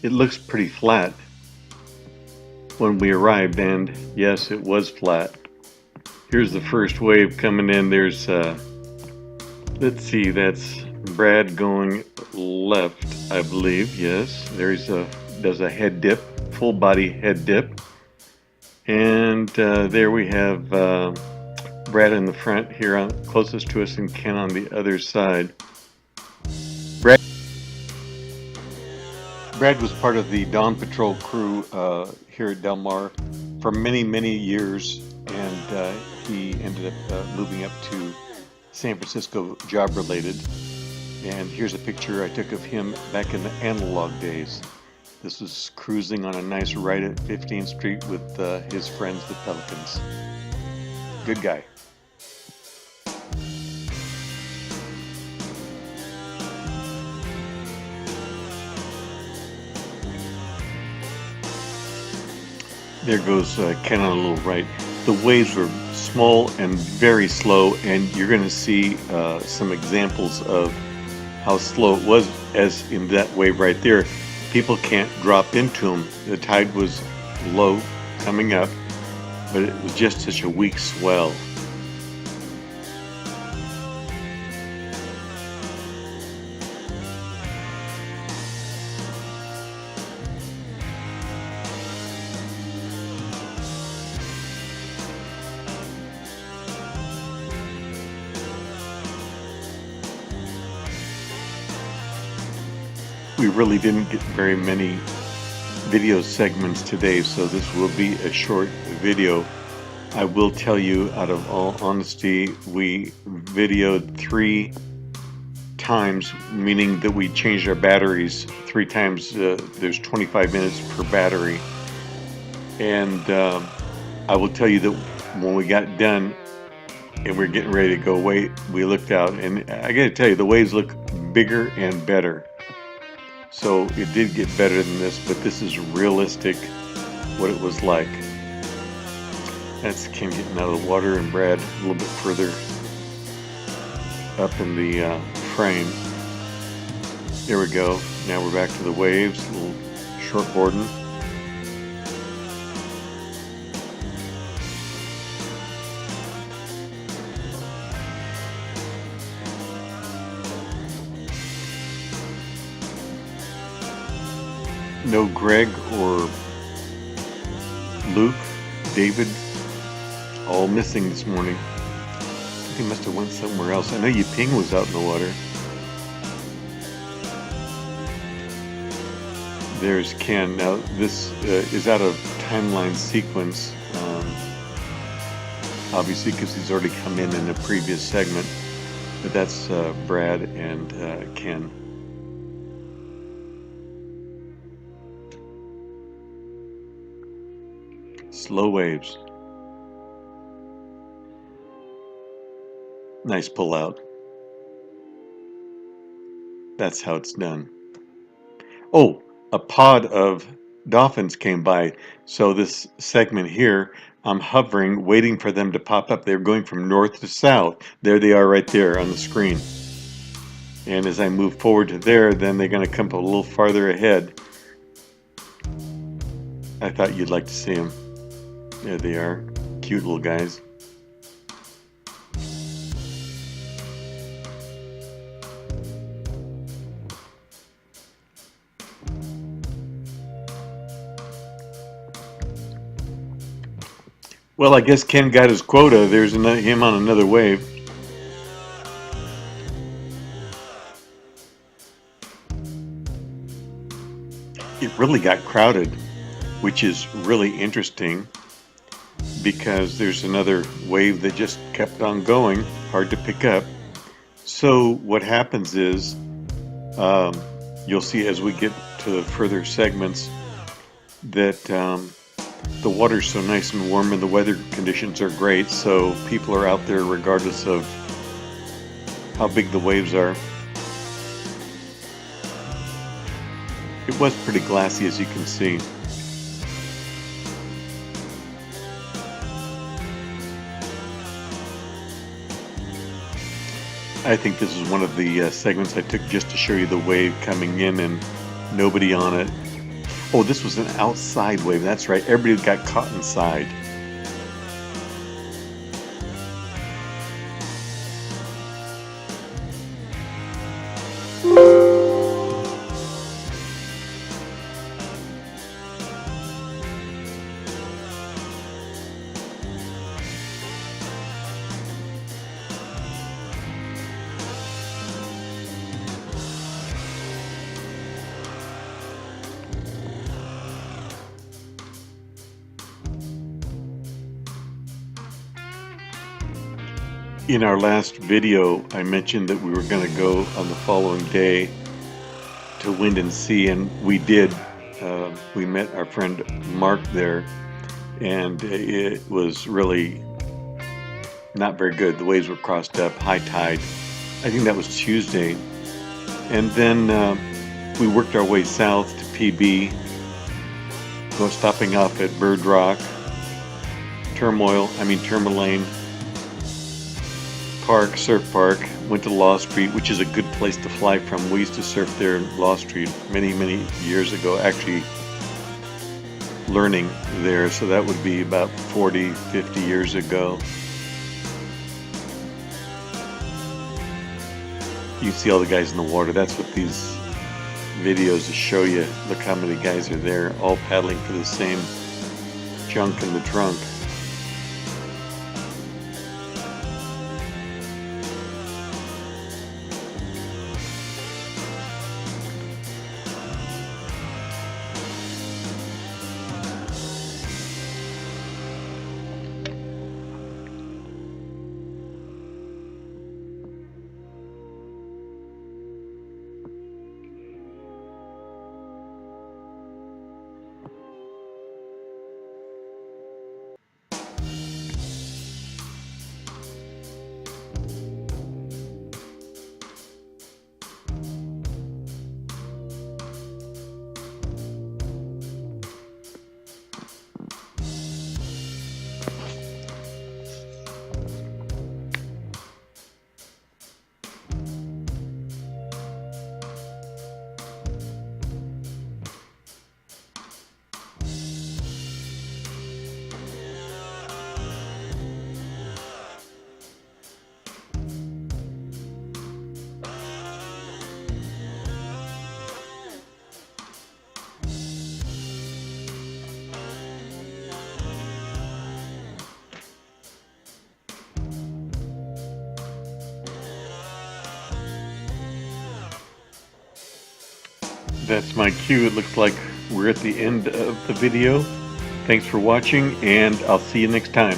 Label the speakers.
Speaker 1: It looks pretty flat when we arrived, and yes, it was flat. Here's the first wave coming in. There's, let's see, that's Brad going left, I believe. Yes, does a head dip, full body head dip. And there we have Brad in the front here, closest to us, and Ken on the other side. Brad was part of the Dawn Patrol crew here at Del Mar for many, many years, and he ended up moving up to San Francisco job related. And here's a picture I took of him back in the analog days. This was cruising on a nice ride at 15th Street with his friends, the Pelicans. Good guy. There goes Ken on a little right. The waves were small and very slow, and you're going to see some examples of how slow it was, as in that wave right there. People can't drop into them. The tide was low coming up, but it was just such a weak swell. We really didn't get very many video segments today, so this will be a short video. I will tell you, out of all honesty, we videoed 3 times, meaning that we changed our batteries 3 times. There's 25 minutes per battery. And I will tell you that when we got done and we're getting ready to go away, we looked out, and I gotta tell you, the waves look bigger and better. So it did get better than this, but this is realistic what it was like. That's Ken getting out of the water, and Brad a little bit further up in the frame. There we go. Now we're back to the waves, a little shortboarding. No Greg or Luke, David, all missing this morning. I think they must have went somewhere else. I know Yiping was out in the water. There's Ken. Now this is out of timeline sequence, obviously because he's already come in a previous segment. But that's Brad and Ken. Slow waves. Nice pull out. That's how it's done. Oh, a pod of dolphins came by. So this segment here, I'm hovering, waiting for them to pop up. They're going from north to south. There they are right there on the screen. And as I move forward to there, then they're going to come a little farther ahead. I thought you'd like to see them. There they are. Cute little guys. Well, I guess Ken got his quota. There's him on another wave. It really got crowded, which is really interesting because there's another wave that just kept on going, hard to pick up. So what happens is, you'll see as we get to further segments that the water's so nice and warm and the weather conditions are great, so people are out there regardless of how big the waves are. It was pretty glassy, as you can see. I think this is one of the segments I took just to show you the wave coming in and nobody on it. Oh, this was an outside wave. That's right. Everybody got caught inside. In our last video, I mentioned that we were going to go on the following day to Wind and Sea, and we did. We met our friend Mark there, and it was really not very good. The waves were crossed up, high tide. I think that was Tuesday. And then we worked our way south to PB, stopping off at Bird Rock, Tourmaline Park, Surf Park, went to Law Street, which is a good place to fly from. We used to surf there in Law Street many years ago, actually learning there, so that would be about 40, 50 years ago. You see all the guys in the water. That's what these videos show you. Look how many guys are there, all paddling for the same junk in the trunk. That's my cue. It looks like we're at the end of the video. Thanks for watching, and I'll see you next time.